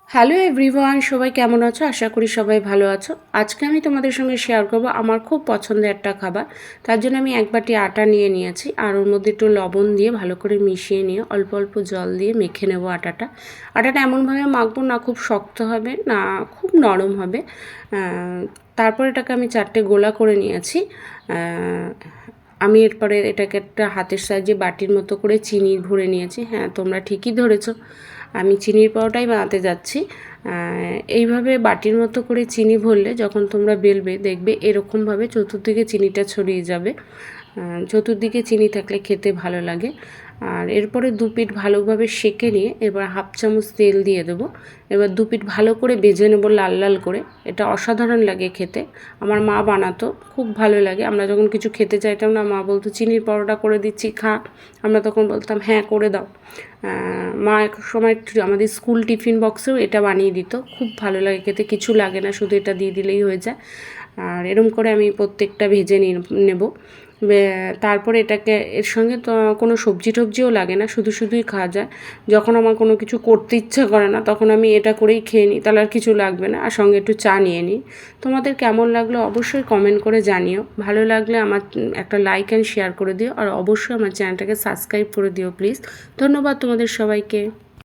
Hello everyone, সবাই কেমন আছো? আশা করি সবাই ভালো আছো। আজকে আমি তোমাদের সঙ্গে শেয়ার করবো আমার খুব পছন্দের একটা খাবার। তার জন্য আমি এক বাটি আটা নিয়ে নিয়েছি, আর ওর মধ্যে একটু লবণ দিয়ে ভালো করে মিশিয়ে নিয়ে অল্প অল্প জল দিয়ে মেখে নেবো আটাটা। আটাটা এমনভাবে মাখবো না খুব শক্ত হবে না খুব নরম হবে। তারপর এটাকে আমি 4টে গোলা করে নিয়েছি। আমি এরপরে এটাকে একটা হাতের সাহায্যে বাটির মতো করে চিনি ভরে নিয়েছি। হ্যাঁ, তোমরা ঠিকই ধরেছো, আমি চিনির পরোটাই বানাতে যাচ্ছি। এইভাবে বাটির মতো করে চিনি ভরলে যখন তোমরা বেলবে দেখবে এরকমভাবে চতুর্দিকে চিনিটা ছড়িয়ে যাবে। চতুর্দিকে চিনি থাকলে খেতে ভালো লাগে। আর এরপরে দু পিঠ ভালোভাবে সেঁকে নিয়ে এবার হাফ চামচ তেল দিয়ে দেবো। এবার দু পিঠ ভালো করে ভেজে নেবো লাল লাল করে। এটা অসাধারণ লাগে খেতে। আমার মা বানাতো, খুব ভালো লাগে। আমরা যখন কিছু খেতে চাইতাম না, মা বলতো চিনির পরোটা করে দিচ্ছি, খা। আমরা তখন বলতাম হ্যাঁ করে দাও। মা এক সময় আমাদের স্কুল টিফিন বক্সেও এটা বানিয়ে দিত। খুব ভালো লাগে খেতে, কিছু লাগে না, শুধু এটা দিয়ে দিলেই হয়ে যায়। আর এরম করে আমি প্রত্যেকটা ভেজে নেব। তারপরে এটাকে এর সঙ্গে তো কোনো সবজি টবজিও লাগে না, শুধু শুধুই খাওয়া যায়। যখন আমার কোনো কিছু করতে ইচ্ছা করে না তখন আমি এটা করেই খেয়ে নিই, তাহলে আর কিছু লাগবে না। আর সঙ্গে একটু চা নিয়ে নিই। তোমাদের কেমন লাগলো অবশ্যই কমেন্ট করে জানিও। ভালো লাগলে আমার একটা লাইক অ্যান্ড শেয়ার করে দিও, আর অবশ্যই আমার চ্যানেলটাকে সাবস্ক্রাইব করে দিও প্লিজ। ধন্যবাদ তোমাদের সবাইকে।